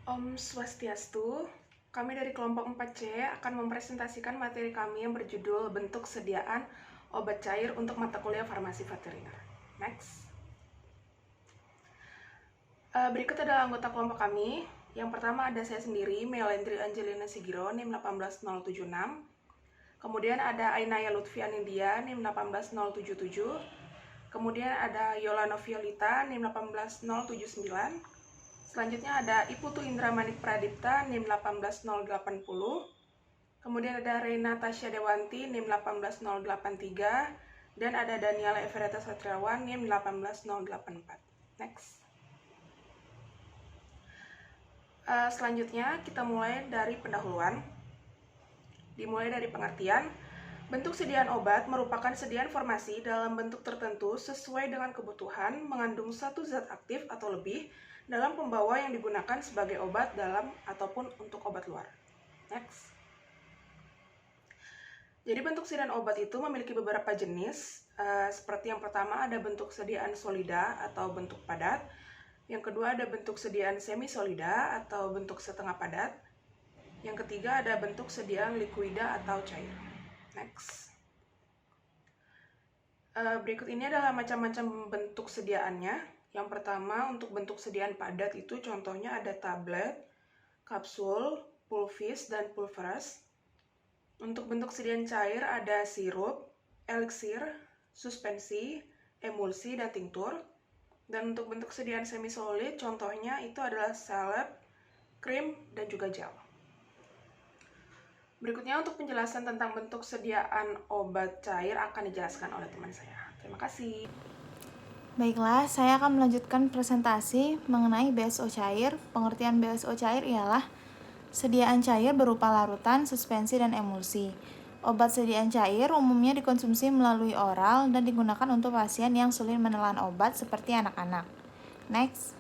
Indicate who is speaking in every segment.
Speaker 1: Om Swastiastu, kami dari kelompok 4C akan mempresentasikan materi kami yang berjudul bentuk sediaan obat cair untuk mata kuliah farmasi veteriner. Next. Berikut adalah anggota kelompok kami. Yang pertama ada saya sendiri, Melendri Angelina Sigiro, NIM 18076. Kemudian ada Ainaya Lutfi Anindya, NIM 18077. Kemudian ada Yolano Violita, NIM 18079. Selanjutnya ada Iputu Indra Manik Pradipta, NIM 18080. Kemudian ada Reina Tasya Dewanti, NIM 18083. Dan ada Daniela Everetta Satriawan, NIM 18084. Next. Selanjutnya kita mulai dari pendahuluan. Dimulai dari pengertian. Bentuk sediaan obat merupakan sediaan farmasi dalam bentuk tertentu sesuai dengan kebutuhan mengandung satu zat aktif atau lebih dalam pembawa yang digunakan sebagai obat dalam ataupun untuk obat luar. Next. Jadi bentuk sediaan obat itu memiliki beberapa jenis, seperti yang pertama ada bentuk sediaan solida atau bentuk padat, yang kedua ada bentuk sediaan semi-solida atau bentuk setengah padat, yang ketiga ada bentuk sediaan likuida atau cair. Next. Berikut ini adalah macam-macam bentuk sediaannya. Yang pertama, untuk bentuk sediaan padat itu contohnya ada tablet, kapsul, pulvis, dan pulveras. Untuk bentuk sediaan cair ada sirup, eliksir, suspensi, emulsi, dan tinktur. Dan untuk bentuk sediaan semi-solid contohnya itu adalah salep, krim, dan juga gel. Berikutnya untuk penjelasan tentang bentuk sediaan obat cair akan dijelaskan oleh teman saya. Terima kasih.
Speaker 2: Baiklah, saya akan melanjutkan presentasi mengenai BSO cair. Pengertian BSO cair ialah sediaan cair berupa larutan, suspensi, dan emulsi. Obat sediaan cair umumnya dikonsumsi melalui oral dan digunakan untuk pasien yang sulit menelan obat seperti anak-anak. Next.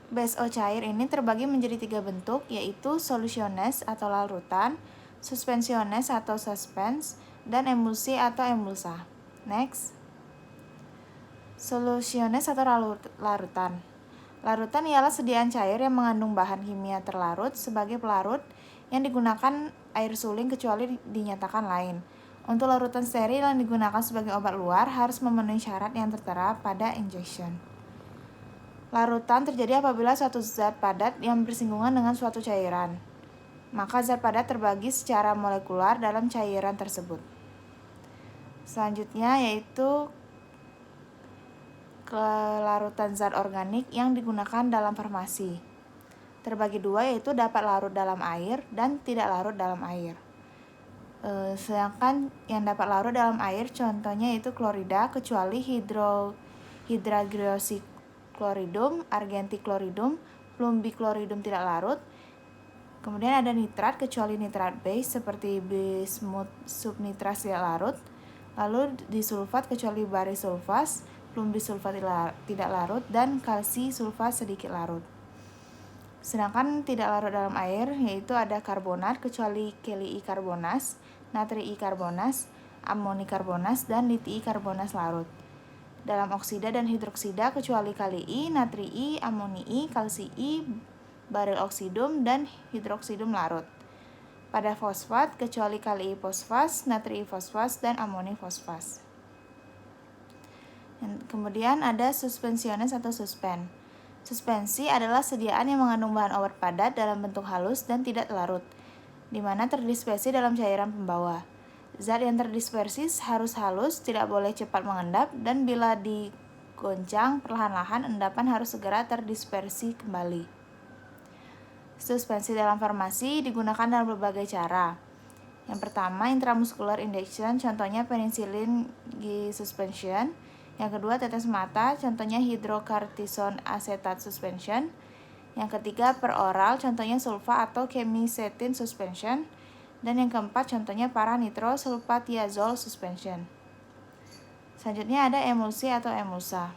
Speaker 2: BSO cair ini terbagi menjadi 3 bentuk, yaitu solusiones atau larutan, suspensiones atau suspens, dan emulsi atau emulsa. Next. Solusiones atau larutan. Larutan ialah sediaan cair yang mengandung bahan kimia terlarut sebagai pelarut yang digunakan air suling kecuali dinyatakan lain. Untuk larutan steril yang digunakan sebagai obat luar harus memenuhi syarat yang tertera pada injection. Larutan terjadi apabila suatu zat padat yang bersinggungan dengan suatu cairan. Maka zat padat terbagi secara molekular dalam cairan tersebut. Selanjutnya yaitu larutan zat organik yang digunakan dalam farmasi. Terbagi 2 yaitu dapat larut dalam air dan tidak larut dalam air. Sedangkan yang dapat larut dalam air contohnya yaitu klorida kecuali hydraglioxychloridum, argenticloridum, plumbicloridum tidak larut. Kemudian ada nitrat kecuali nitrat base seperti bismut subnitras tidak larut. Lalu disulfat kecuali barisulfas, plumbisulfat tidak larut, dan kalsi sulfat sedikit larut. Sedangkan tidak larut dalam air yaitu ada karbonat kecuali kelii karbonas, natrii karbonas, amoni karbonas, dan litii karbonas larut. Dalam oksida dan hidroksida kecuali kalii, natrii, amonii, kalsii, baril oksidum, dan hidroksidum larut. Pada fosfat kecuali kalii fosfas, natrii fosfas, dan amoni fosfas. Kemudian ada suspensiones atau suspen. Suspensi adalah sediaan yang mengandung bahan obat padat dalam bentuk halus dan tidak larut, di mana terdispersi dalam cairan pembawa. Zat yang terdispersi harus halus, tidak boleh cepat mengendap, dan bila digoncang perlahan-lahan, endapan harus segera terdispersi kembali. Suspensi dalam farmasi digunakan dalam berbagai cara. Yang pertama, intramuscular injection, contohnya penicillin G suspension. Yang kedua, tetes mata, contohnya hidrocortisone acetate suspension. Yang ketiga, per oral, contohnya sulfa atau chemisetin suspension. Dan yang keempat, contohnya paranitrosulfatiazole suspension. Selanjutnya ada emulsi atau emulsa.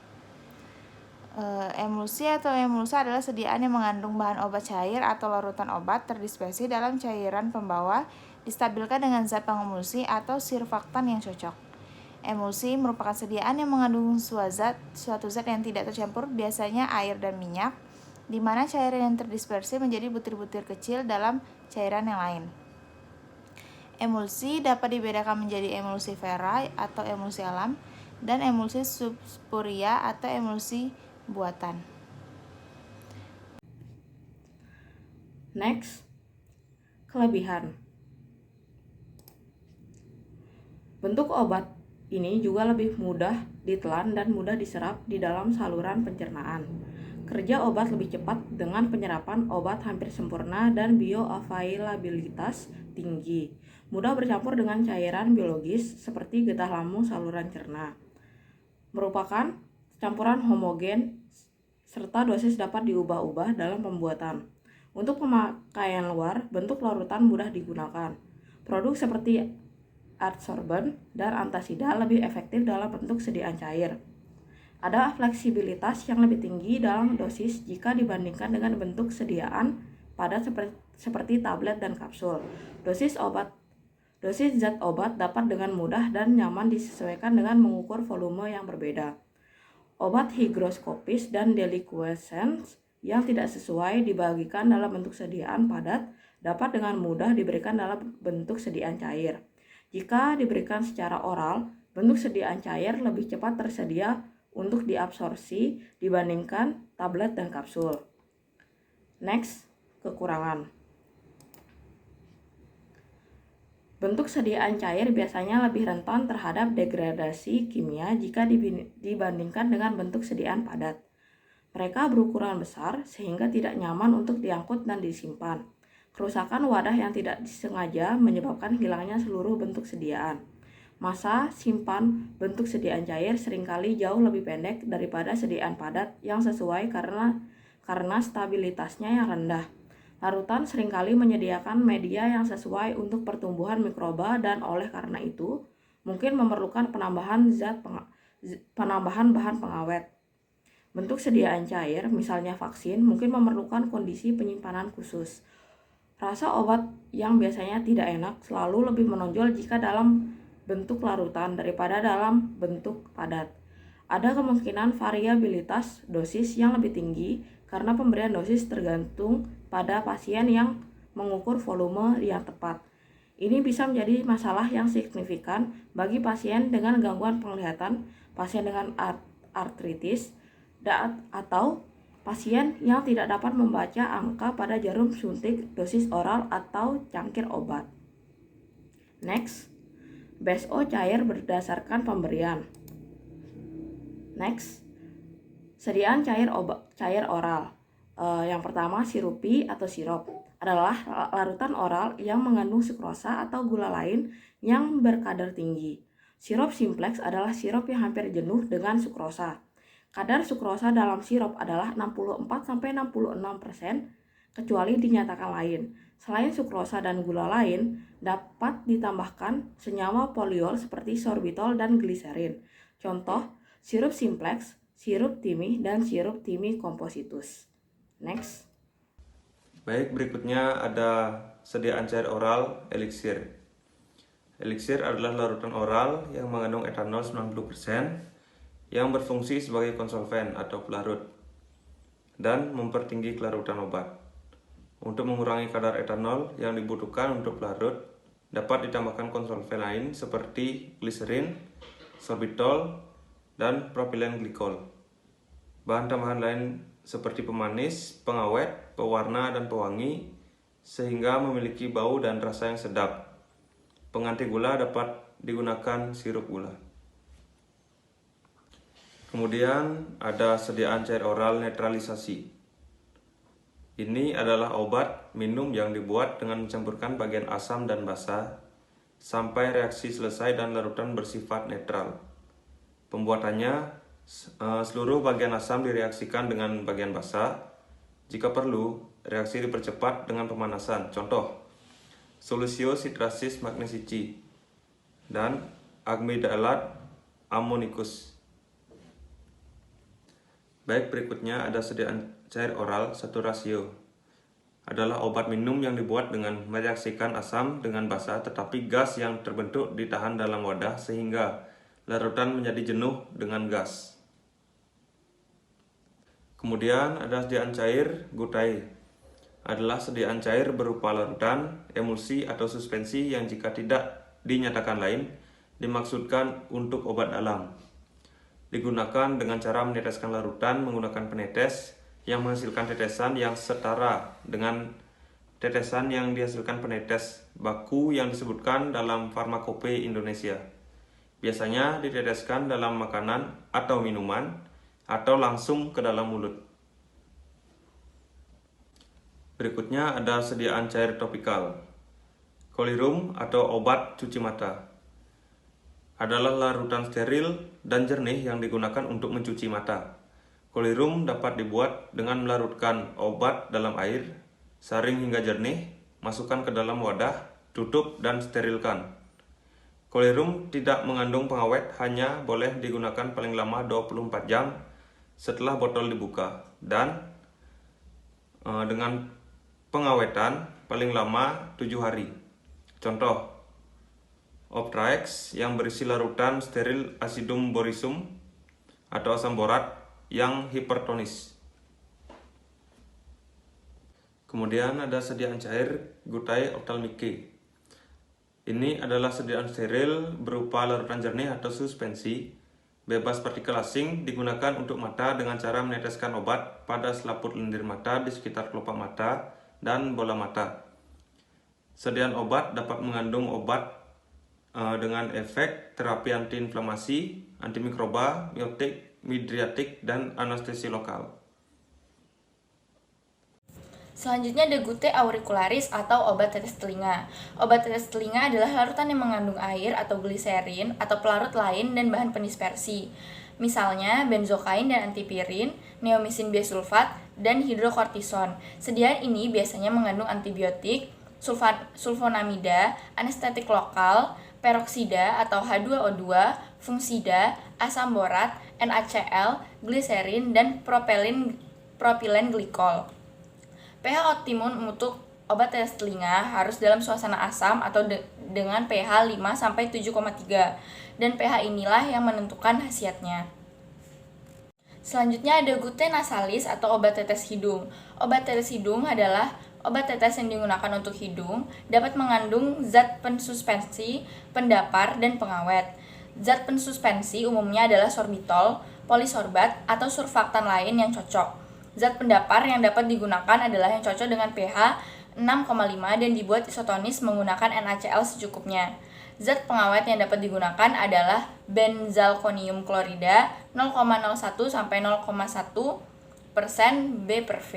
Speaker 2: Emulsi atau emulsa adalah sediaan yang mengandung bahan obat cair atau larutan obat terdispersi dalam cairan pembawa, distabilkan dengan zat pengemulsi atau surfaktan yang cocok. Emulsi merupakan sediaan yang mengandung suatu zat yang tidak tercampur, biasanya air dan minyak, di mana cairan yang terdispersi menjadi butir-butir kecil dalam cairan yang lain. Emulsi dapat dibedakan menjadi emulsi Fry atau emulsi alam dan emulsi subspuria atau emulsi buatan.
Speaker 1: Next, kelebihan. Bentuk obat ini juga lebih mudah ditelan dan mudah diserap di dalam saluran pencernaan. Kerja obat lebih cepat dengan penyerapan obat hampir sempurna dan bioavailabilitas tinggi. Mudah bercampur dengan cairan biologis seperti getah lambung saluran cerna. Merupakan campuran homogen serta dosis dapat diubah-ubah dalam pembuatan. Untuk pemakaian luar, bentuk larutan mudah digunakan. Produk seperti adsorben dan antasida lebih efektif dalam bentuk sediaan cair. Ada fleksibilitas yang lebih tinggi dalam dosis jika dibandingkan dengan bentuk sediaan padat seperti tablet dan kapsul. Dosis zat obat dapat dengan mudah dan nyaman disesuaikan dengan mengukur volume yang berbeda. Obat higroskopis dan deliquescence yang tidak sesuai dibagikan dalam bentuk sediaan padat dapat dengan mudah diberikan dalam bentuk sediaan cair. Jika diberikan secara oral, bentuk sediaan cair lebih cepat tersedia untuk diabsorpsi dibandingkan tablet dan kapsul. Next, kekurangan. Bentuk sediaan cair biasanya lebih rentan terhadap degradasi kimia jika dibandingkan dengan bentuk sediaan padat. Mereka berukuran besar sehingga tidak nyaman untuk diangkut dan disimpan. Kerusakan wadah yang tidak disengaja menyebabkan hilangnya seluruh bentuk sediaan. Masa simpan bentuk sediaan cair seringkali jauh lebih pendek daripada sediaan padat yang sesuai karena stabilitasnya yang rendah. Larutan seringkali menyediakan media yang sesuai untuk pertumbuhan mikroba dan oleh karena itu mungkin memerlukan penambahan bahan pengawet. Bentuk sediaan cair, misalnya vaksin, mungkin memerlukan kondisi penyimpanan khusus. Rasa obat yang biasanya tidak enak selalu lebih menonjol jika dalam bentuk larutan daripada dalam bentuk padat. Ada kemungkinan variabilitas dosis yang lebih tinggi karena pemberian dosis tergantung pada pasien yang mengukur volume yang tepat. Ini bisa menjadi masalah yang signifikan bagi pasien dengan gangguan penglihatan, pasien dengan artritis, atau pasien yang tidak dapat membaca angka pada jarum suntik, dosis oral, atau cangkir obat. Next, BSO cair berdasarkan pemberian. Next, sediaan cair oral. Yang pertama, sirupi atau sirop adalah larutan oral yang mengandung sukrosa atau gula lain yang berkadar tinggi. Sirup simplex adalah sirup yang hampir jenuh dengan sukrosa. Kadar sukrosa dalam sirup adalah 64-66%, kecuali dinyatakan lain. Selain sukrosa dan gula lain, dapat ditambahkan senyawa poliol seperti sorbitol dan gliserin. Contoh, sirup simplex, sirup timih, dan sirup timih kompositus. Next.
Speaker 3: Baik, berikutnya ada sediaan cair oral eliksir. Eliksir adalah larutan oral yang mengandung etanol 90% yang berfungsi sebagai konsolven atau pelarut dan mempertinggi kelarutan obat. Untuk mengurangi kadar etanol yang dibutuhkan untuk pelarut, dapat ditambahkan konsolven lain seperti gliserin, sorbitol, dan propilen glikol. Bahan tambahan lain seperti pemanis, pengawet, pewarna, dan pewangi sehingga memiliki bau dan rasa yang sedap. Pengganti gula dapat digunakan sirup gula. Kemudian ada sediaan cair oral netralisasi. Ini adalah obat minum yang dibuat dengan mencampurkan bagian asam dan basa sampai reaksi selesai dan larutan bersifat netral. Pembuatannya, seluruh bagian asam direaksikan dengan bagian basa. Jika perlu, reaksi dipercepat dengan pemanasan. Contoh, solusio citrasis magnesici dan agmidalat ammonicus. Baik, berikutnya ada sediaan cair oral satu rasio. Adalah obat minum yang dibuat dengan mereaksikan asam dengan basa, tetapi gas yang terbentuk ditahan dalam wadah sehingga larutan menjadi jenuh dengan gas. Kemudian ada sediaan cair gutai. Adalah sediaan cair berupa larutan, emulsi, atau suspensi yang jika tidak dinyatakan lain, dimaksudkan untuk obat dalam. Digunakan dengan cara meneteskan larutan menggunakan penetes yang menghasilkan tetesan yang setara dengan tetesan yang dihasilkan penetes baku yang disebutkan dalam Farmakope Indonesia. Biasanya diteteskan dalam makanan atau minuman atau langsung ke dalam mulut. Berikutnya ada sediaan cair topikal. Colirum atau obat cuci mata adalah larutan steril dan jernih yang digunakan untuk mencuci mata. Colirum dapat dibuat dengan melarutkan obat dalam air, saring hingga jernih, masukkan ke dalam wadah, tutup dan sterilkan. Colirum tidak mengandung pengawet, hanya boleh digunakan paling lama 24 jam setelah botol dibuka dan dengan pengawetan paling lama 7 hari. Contoh, Optraex yang berisi larutan steril acidum borisum atau asam borat yang hipertonis. Kemudian ada sediaan cair gutai optalmike. Ini adalah sediaan steril berupa larutan jernih atau suspensi, bebas partikel asing, digunakan untuk mata dengan cara meneteskan obat pada selaput lendir mata di sekitar kelopak mata dan bola mata. Sediaan obat dapat mengandung obat dengan efek terapi antiinflamasi, antimikroba, miotik, midriatik, dan anestesi lokal.
Speaker 4: Selanjutnya ada gute auricularis atau obat tetes telinga. Obat tetes telinga adalah larutan yang mengandung air atau gliserin atau pelarut lain dan bahan pendispersi. Misalnya benzokain dan antipirin, neomisin bisulfat, dan hidrokortison. Sediaan ini biasanya mengandung antibiotik, sulfonamida, anestetik lokal, peroksida atau H2O2, fungsida, asam borat, NaCl, gliserin, dan propilen glikol. pH optimum untuk obat tetes telinga harus dalam suasana asam atau dengan pH 5-7,3 dan pH inilah yang menentukan khasiatnya. Selanjutnya ada gute nasalis atau obat tetes hidung. Obat tetes hidung adalah obat tetes yang digunakan untuk hidung, dapat mengandung zat pensuspensi, pendapar, dan pengawet. Zat pensuspensi umumnya adalah sorbitol, polisorbat, atau surfaktan lain yang cocok. Zat pendapar yang dapat digunakan adalah yang cocok dengan pH 6,5 dan dibuat isotonis menggunakan NaCl secukupnya. Zat pengawet yang dapat digunakan adalah benzalkonium klorida 0,01-0,1% B/V.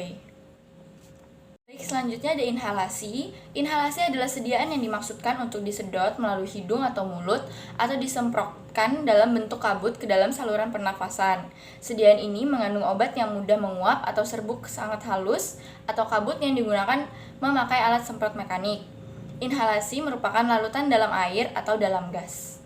Speaker 4: Baik, selanjutnya ada inhalasi. Inhalasi adalah sediaan yang dimaksudkan untuk disedot melalui hidung atau mulut atau disemprotkan dalam bentuk kabut ke dalam saluran pernafasan. Sediaan ini mengandung obat yang mudah menguap atau serbuk sangat halus atau kabut yang digunakan memakai alat semprot mekanik. Inhalasi merupakan larutan dalam air atau dalam gas.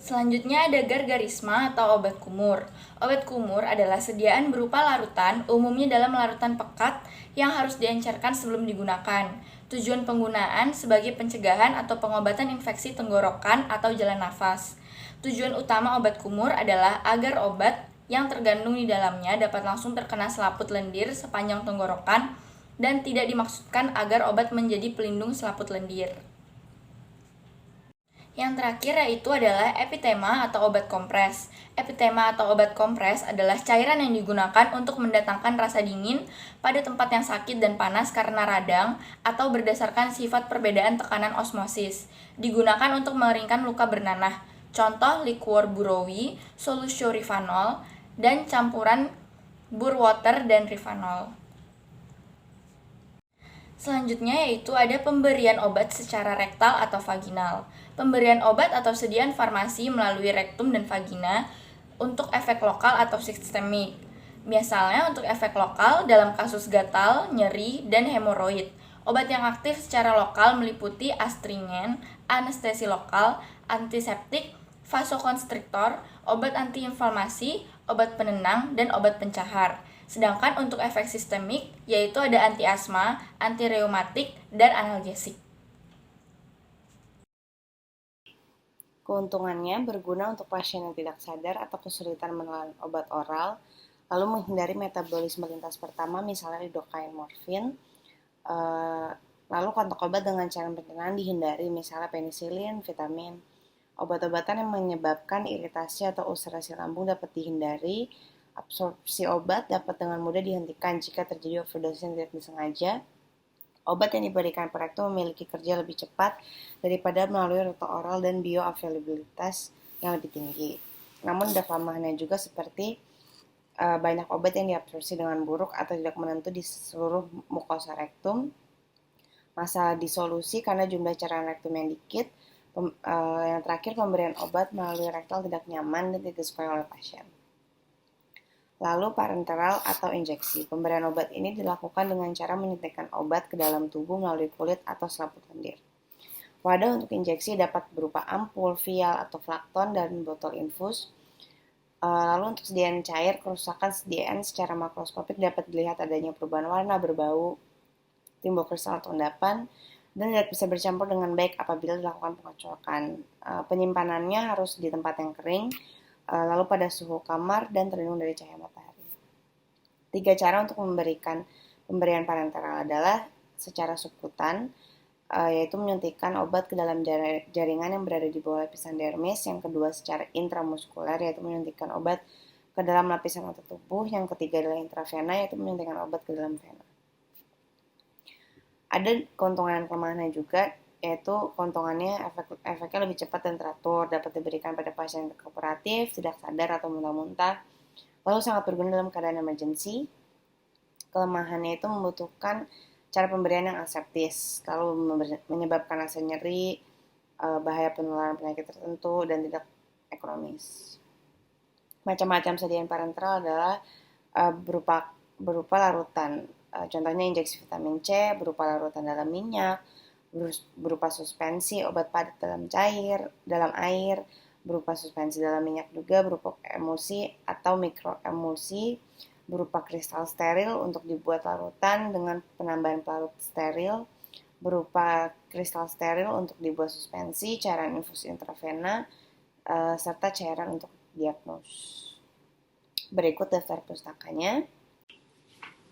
Speaker 4: Selanjutnya ada gargarisma atau obat kumur. Obat kumur adalah sediaan berupa larutan, umumnya dalam larutan pekat yang harus diencerkan sebelum digunakan. Tujuan penggunaan sebagai pencegahan atau pengobatan infeksi tenggorokan atau jalan nafas. Tujuan utama obat kumur adalah agar obat yang terkandung di dalamnya dapat langsung terkena selaput lendir sepanjang tenggorokan dan tidak dimaksudkan agar obat menjadi pelindung selaput lendir. Yang terakhir yaitu adalah epitema atau obat kompres. Epitema atau obat kompres adalah cairan yang digunakan untuk mendatangkan rasa dingin pada tempat yang sakit dan panas karena radang atau berdasarkan sifat perbedaan tekanan osmosis. Digunakan untuk mengeringkan luka bernanah. Contoh liquor buraui, solusio rifanol, dan campuran burwater dan rifanol. Selanjutnya yaitu ada pemberian obat secara rektal atau vaginal. Pemberian obat atau sediaan farmasi melalui rektum dan vagina untuk efek lokal atau sistemik. Misalnya untuk efek lokal dalam kasus gatal, nyeri, dan hemoroid. Obat yang aktif secara lokal meliputi astringen, anestesi lokal, antiseptik, vasokonstriktor, obat antiinflamasi, obat penenang, dan obat pencahar. Sedangkan untuk efek sistemik yaitu ada anti-asma, anti-reumatik, dan analgesik.
Speaker 5: Keuntungannya berguna untuk pasien yang tidak sadar atau kesulitan menelan obat oral, lalu menghindari metabolisme lintas pertama, misalnya lidocaine morfin. Lalu kontak obat dengan cairan pencernaan dihindari, misalnya penisilin, vitamin. Obat-obatan yang menyebabkan iritasi atau ulcerasi lambung dapat dihindari. Absorpsi obat dapat dengan mudah dihentikan jika terjadi overdosis yang tidak disengaja. Obat yang diberikan per rektum memiliki kerja lebih cepat daripada melalui rute oral dan bioavailabilitas yang lebih tinggi. Namun ada kelemahannya juga, seperti banyak obat yang diabsorpsi dengan buruk atau tidak menentu di seluruh mukosa rektum. Masalah disolusi karena jumlah cairan rektum yang dikit. Yang terakhir, pemberian obat melalui rektal tidak nyaman dan tidak disukai oleh pasien. Lalu parenteral atau injeksi. Pemberian obat ini dilakukan dengan cara menyuntikkan obat ke dalam tubuh melalui kulit atau selaput lendir. Wadah untuk injeksi dapat berupa ampul, vial, atau flakton, dan botol infus. Lalu untuk sediaan cair, kerusakan sediaan secara makroskopik dapat dilihat adanya perubahan warna, berbau, timbul kristal atau endapan, dan tidak bisa bercampur dengan baik apabila dilakukan pengocokan. Penyimpanannya harus di tempat yang kering, lalu pada suhu kamar dan terlindung dari cahaya matahari. 3 cara untuk memberikan pemberian parenteral adalah secara subkutan, yaitu menyuntikkan obat ke dalam jaringan yang berada di bawah lapisan dermis. Yang kedua, secara intramuskuler, yaitu menyuntikkan obat ke dalam lapisan otot tubuh. Yang ketiga adalah intravena, yaitu menyuntikkan obat ke dalam vena. Ada keuntungan dan kelemahannya juga, yaitu keuntungannya efeknya lebih cepat dan teratur, dapat diberikan pada pasien yang kooperatif, tidak sadar atau muntah-muntah, lalu sangat berguna dalam keadaan emergency. Kelemahannya itu membutuhkan cara pemberian yang aseptis, kalau menyebabkan rasa nyeri, bahaya penularan penyakit tertentu, dan tidak ekonomis. Macam-macam sediaan parenteral adalah berupa larutan. Contohnya injeksi vitamin C berupa larutan dalam minyak, berupa suspensi obat padat dalam air, berupa suspensi dalam minyak juga, berupa emulsi atau mikroemulsi, berupa kristal steril untuk dibuat larutan dengan penambahan pelarut steril, berupa kristal steril untuk dibuat suspensi, cairan infus intravena, serta cairan untuk diagnos. Berikut daftar pustakanya.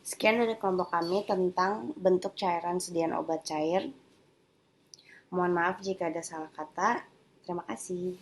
Speaker 5: Sekian dari kelompok kami tentang bentuk cairan sediaan obat cair. Mohon maaf jika ada salah kata. Terima kasih.